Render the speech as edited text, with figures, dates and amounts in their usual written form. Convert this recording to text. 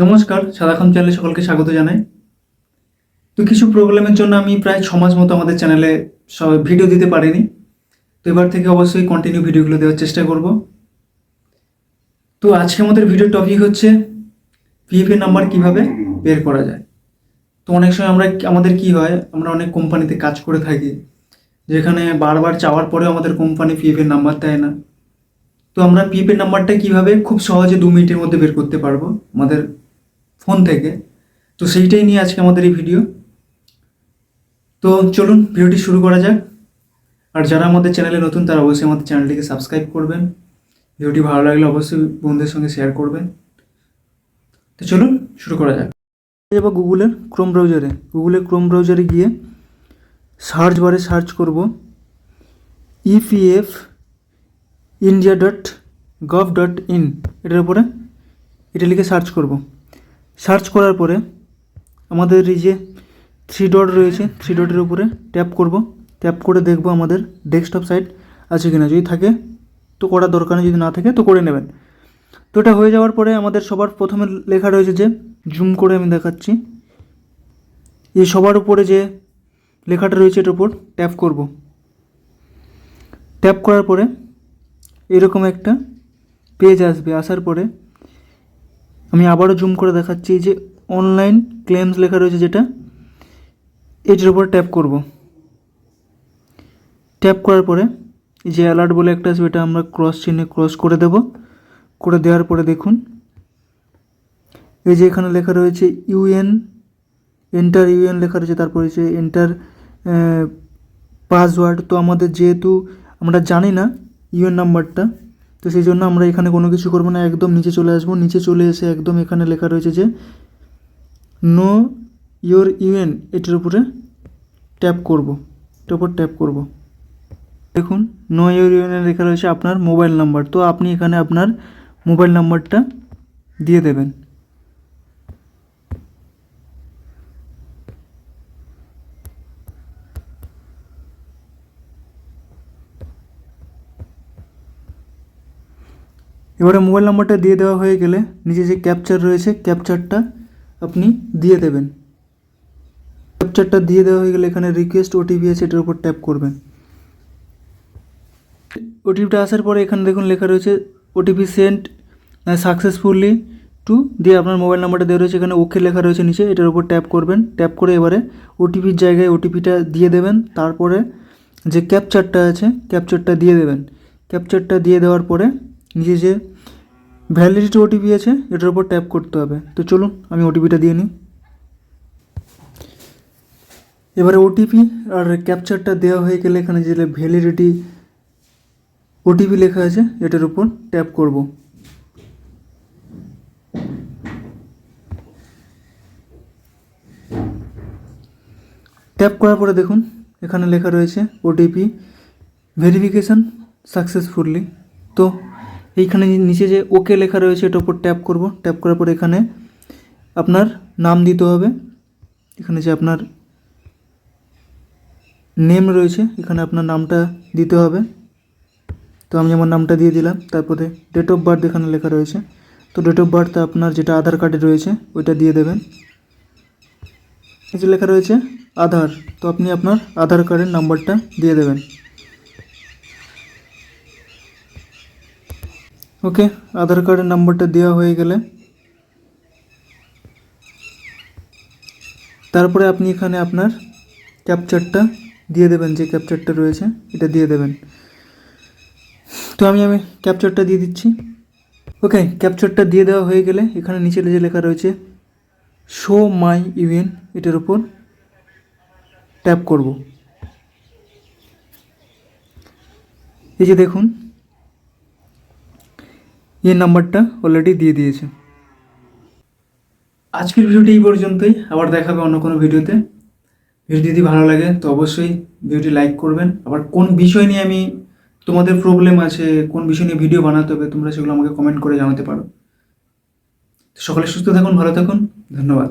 নমস্কার, সাদাক্ষণ চ্যানেলে সকলকে স্বাগত জানাই। তো কিছু প্রবলেমের জন্য আমি প্রায় 6 মাস মতো আমাদের চ্যানেলে ভিডিও দিতে পারিনি। তো এবার থেকে অবশ্যই কন্টিনিউ ভিডিওগুলো দেওয়ার চেষ্টা করব। তো আজকে আমাদের ভিডিওর টপিক হচ্ছে পিএফ নাম্বার কিভাবে বের করা যায়। তো অনেক সময় আমাদের কি হয়, আমরা অনেক কোম্পানিতে কাজ করে থাকি, যেখানে বারবার চাওয়ার পরেও আমাদের কোম্পানি পিএফ নাম্বার দেয় না। তো আমরা পিএফ নাম্বারটা কিভাবে খুব সহজে 2 মিনিটের মধ্যে বের করতে পারবো আমাদের ফোন থেকে। তো সেইটাই নিয়ে আজকে আমাদের এই ভিডিও। তো চলুন ভিডিওটি শুরু করা যাক। আর যারা আমাদের চ্যানেলে নতুন তারা অবশ্যই আমাদের চ্যানেলটিকে সাবস্ক্রাইব করবেন। ভিডিওটি ভালো লাগলে অবশ্যই বন্ধুদের সঙ্গে শেয়ার করবেন। তো চলুন শুরু করা যাক। যাব গুগলের ক্রোম ব্রাউজারে গিয়ে সার্চ বারে সার্চ করব ইপিএফ india.gov.in, এটার উপরে এটা লিখে সার্চ করব। সার্চ করার পরে আমাদের এই যে 3 ডট রয়েছে, 3 ডটের উপরে ট্যাপ করব। ট্যাপ করে দেখব আমাদের ডেস্কটপ সাইট আছে কিনা। যদি থাকে তো করার দরকার নেই, যদি না থাকে তো করে নেবেন। তো এটা হয়ে যাওয়ার পরে আমাদের সবার প্রথমে লেখা রয়েছে যে, জুম করে আমি দেখাচ্ছি, এই সবার উপরে যে লেখাটা রয়েছে এটার উপর ট্যাপ করব। ট্যাপ করার পরে এরকম একটা পেজ আসবে। আসার পরে আমি আবারও জুম করে দেখাচ্ছি, যে অনলাইন ক্লেমস লেখা রয়েছে যেটা, এটার উপর ট্যাপ করব। ট্যাপ করার পরে এই যে অ্যালার্ট বলে একটা আসবে, এটা আমরা ক্রস করে দেব। করে দেওয়ার পরে দেখুন এই যে এখানে লেখা রয়েছে এন্টার ইউএন লেখা রয়েছে, তারপরে হচ্ছে এন্টার পাসওয়ার্ড। তো আমাদের যেহেতু আমরা জানি না ইউএন নাম্বারটা, তো সেই জন্য আমরা এখানে কোনো কিছু করবো না, একদম নিচে চলে আসবো। নিচে চলে এসে একদম এখানে লেখা রয়েছে যে নো ইয়োর ইউএন, এটার উপরে ট্যাপ করব। এটার উপর ট্যাপ করব। দেখুন নো ইয়োর ইউএন লেখা রয়েছে আপনার মোবাইল নাম্বার। তো আপনি এখানে আপনার মোবাইল নাম্বারটা দিয়ে দেবেন। এবারে মোবাইল নাম্বারটা দিয়ে দেওয়া হয়ে গেলে নিচে যে ক্যাপচার রয়েছে, ক্যাপচারটা আপনি দিয়ে দেবেন। ক্যাপচারটা দিয়ে দেওয়া হয়ে গেলে এখানে রিকোয়েস্ট ওটিপি আছে, এটার উপর ট্যাপ করবেন। ওটিপিটা আসার পরে এখানে দেখুন লেখা রয়েছে ওটিপি সেন্ট সাকসেসফুলি টু, দিয়ে আপনার মোবাইল নাম্বারটা দেওয়া রয়েছে, এখানে ওকে লেখা রয়েছে নিচে, এটার উপর ট্যাপ করবেন। ট্যাপ করে এবারে ওটিপির জায়গায় ওটিপিটা দিয়ে দেবেন। তারপরে যে ক্যাপচারটা আছে ক্যাপচারটা দিয়ে দেবেন। ক্যাপচারটা দিয়ে দেওয়ার পরে নিচে যে ভ্যালিডিটি ওটিপি আছে এটার উপর ট্যাপ করতে হবে। তো চলুন আমি ওটিপিটা দিয়ে নিই। এবারে ওটিপি আর ক্যাপচারটা দেওয়া হয়ে গেলে এখানে যে ভ্যালিডিটি ওটিপি লেখা আছে এটার উপর ট্যাপ করব। ট্যাপ করার পরে দেখুন এখানে লেখা রয়েছে ওটিপি ভেরিফিকেশান সাকসেসফুলি। তো এইখানে নিচে যে ওকে লেখা রয়েছে এটার উপর ট্যাপ করব। ট্যাপ করার পরে এখানে আপনার নাম দিতে হবে। এখানে যে আপনার নেম রয়েছে এখানে আপনার নামটা দিতে হবে। তো আমি আমার নামটা দিয়ে দিলাম। তারপরে ডেট অফ বার্থ এখানে লেখা রয়েছে, তো ডেট অফ বার্থ আপনার যেটা আধার কার্ডে রয়েছে ওইটা দিয়ে দেবেন। এই যে লেখা রয়েছে আধার, তো আপনি আপনার আধার কার্ডের নাম্বারটা দিয়ে দেবেন। ওকে, আধার কার্ডের নাম্বারটা দেওয়া হয়ে গেলে তারপরে আপনি এখানে আপনার ক্যাপচারটা দিয়ে দেবেন, যে ক্যাপচারটা রয়েছে এটা দিয়ে দেবেন। তো আমি ক্যাপচারটা দিয়ে দিচ্ছি। ওকে, ক্যাপচারটা দিয়ে দেওয়া হয়ে গেলে এখানে নিচে যে লেখা রয়েছে শো মাই ইউএন, এটার উপর ট্যাপ করব। এই যে দেখুন এই নাম্বারটা অলরেডি দিয়ে দিয়েছে। আজকের ভিডিওটি এই পর্যন্তই, আবার দেখাবে অন্য কোনো ভিডিওতে। ভিডিও যদি ভালো লাগে তো অবশ্যই ভিডিওটি লাইক করবেন। আবার কোন বিষয় নিয়ে তোমাদের প্রবলেম আছে, কোন বিষয় নিয়ে ভিডিও বানাতে হবে, তোমরা সেগুলো আমাকে কমেন্ট করে জানাতে পারো। সকলে সুস্থ থাকুন, ভালো থাকুন, ধন্যবাদ।